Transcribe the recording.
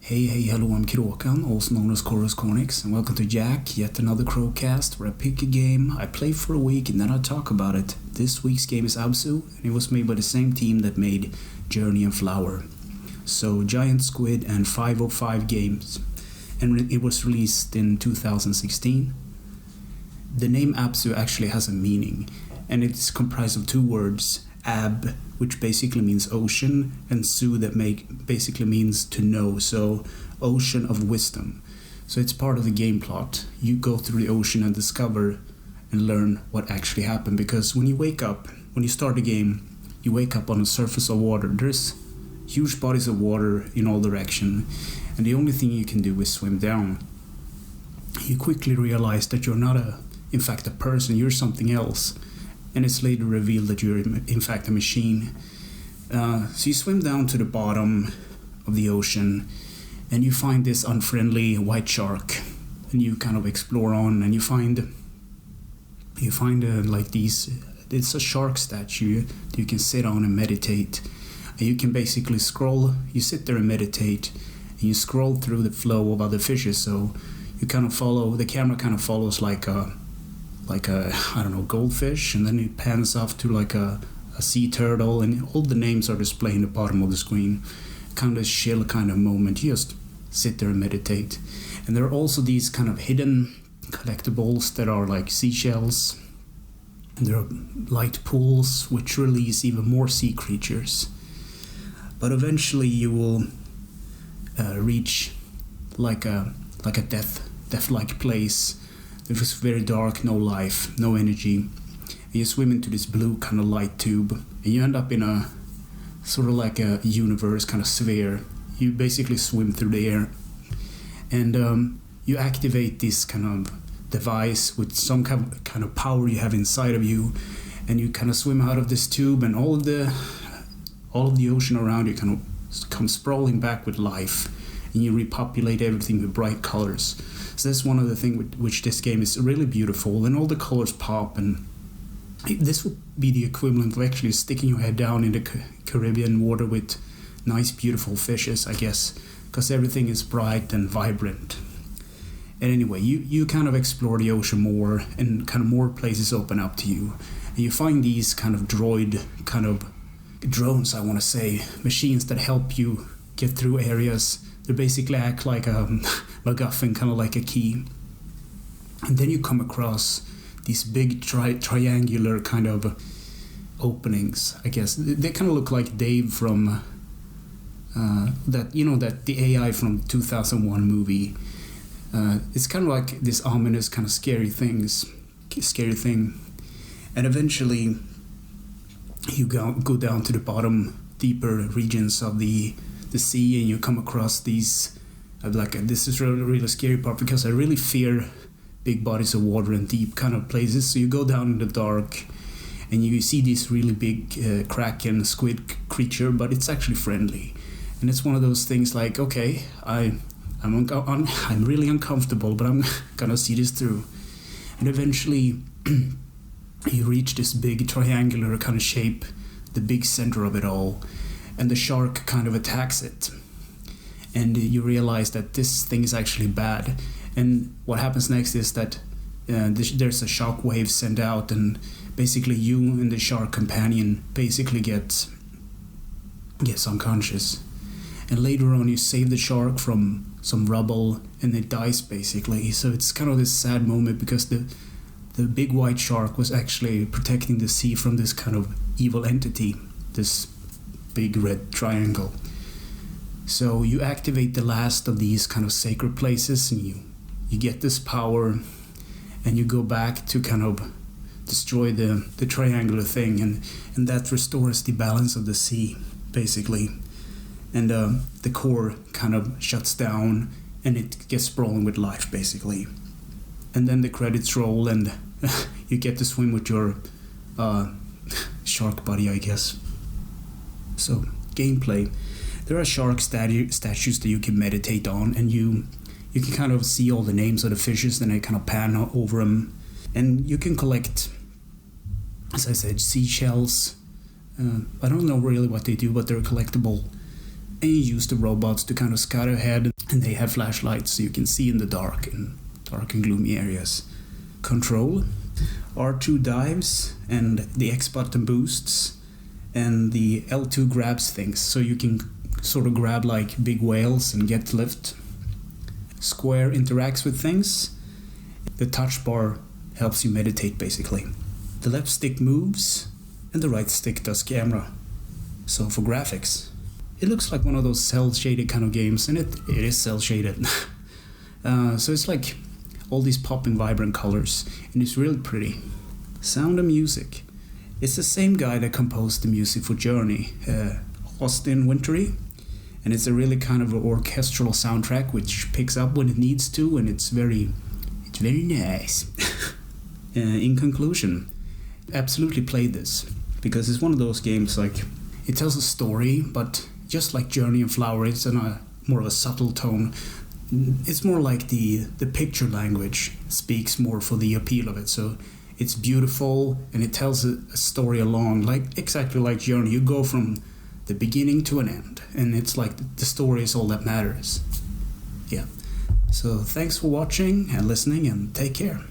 Hey, hello, I'm Kråkan, also known as Chorus Cornix, and welcome to YACC, yet another Crowcast, where I pick a game, I play for a week, and then I talk about it. This week's game is ABZû, and it was made by the same team that made Journey and Flower. So, Giant Squid and 505 Games, and it was released in 2016. The name ABZû actually has a meaning, and it's comprised of two words, ab, which basically means ocean, and su that basically means to know, so ocean of wisdom. So it's part of the game plot. You go through the ocean and discover and learn what actually happened, because when you start the game, you wake up on the surface of water. There's huge bodies of water in all direction, and the only thing you can do is swim down. You quickly realize that you're not in fact a person, you're something else. And it's later revealed that you're in fact a machine. So you swim down to the bottom of the ocean, and you find this unfriendly white shark, and you kind of explore on, and you find like these. It's a shark statue that you can sit on and meditate. And you can basically scroll. You sit there and meditate, and you scroll through the flow of other fishes. So you kind of follow. The camera kind of follows like a goldfish, and then it pans off to like a sea turtle, and all the names are displayed in the bottom of the screen. Kind of chill kind of moment. You just sit there and meditate. And there are also these kind of hidden collectibles that are like seashells. And there are light pools which release even more sea creatures. But eventually you will reach like a death-like place. It was very dark, no life, no energy. And you swim into this blue kind of light tube, and you end up in a sort of like a universe kind of sphere. You basically swim through the air, and you activate this kind of device with some kind of power you have inside of you, and you kind of swim out of this tube, and all of the ocean around you kind of comes sprawling back with life, and you repopulate everything with bright colors. So that's one of the things with which this game is really beautiful, and all the colors pop, and this would be the equivalent of actually sticking your head down in the Caribbean water with nice beautiful fishes, I guess, because everything is bright and vibrant. And anyway, you kind of explore the ocean more, and kind of more places open up to you, and you find these kind of drones, I want to say, machines that help you get through areas. They basically act like a MacGuffin, kind of like a key. And then you come across these big triangular kind of openings, I guess. They kind of look like Dave from the AI from 2001 movie. It's kind of like this ominous kind of scary thing. And eventually you go down to the bottom, deeper regions of the sea, and you come across these this is really scary part, because I really fear big bodies of water and deep kind of places. So you go down in the dark, and you see this really big kraken squid creature, but it's actually friendly, and it's one of those things like, okay, I'm really uncomfortable, but I'm gonna see this through. And eventually you reach this big triangular kind of shape, the big center of it all, and the shark kind of attacks it, and you realize that this thing is actually bad. And what happens next is that there's a shock wave sent out, and basically you and the shark companion basically gets unconscious. And later on you save the shark from some rubble, and it dies basically. So it's kind of this sad moment, because the big white shark was actually protecting the sea from this kind of evil entity, this big red triangle. So you activate the last of these kind of sacred places, and you get this power, and you go back to kind of destroy the triangular thing, and that restores the balance of the sea basically. And the core kind of shuts down, and it gets sprawling with life basically. And then the credits roll, and you get to swim with your shark buddy, I guess. So, gameplay. There are shark statues that you can meditate on, and you can kind of see all the names of the fishes, and they kind of pan over them. And you can collect, as I said, seashells. I don't know really what they do, but they're collectible. and you use the robots to kind of scout ahead, and they have flashlights so you can see in the dark and gloomy areas. Control, R2 dives, and the X button boosts, and the L2 grabs things, so you can sort of grab like big whales and get lift. Square interacts with things. The touch bar helps you meditate, basically. The left stick moves, and the right stick does camera. So for graphics, it looks like one of those cel-shaded kind of games, and it is cel-shaded. So it's like all these popping vibrant colors, and it's really pretty. Sound and music. It's the same guy that composed the music for Journey, Austin Wintory, and it's a really kind of orchestral soundtrack which picks up when it needs to, and it's very nice. In conclusion, absolutely play this, because it's one of those games like it tells a story, but just like Journey and Flower, it's in a more of a subtle tone. It's more like the picture language speaks more for the appeal of it. So it's beautiful, and it tells a story along, like exactly like Journey. You go from the beginning to an end, and it's like the story is all that matters. Yeah. So thanks for watching and listening, and take care.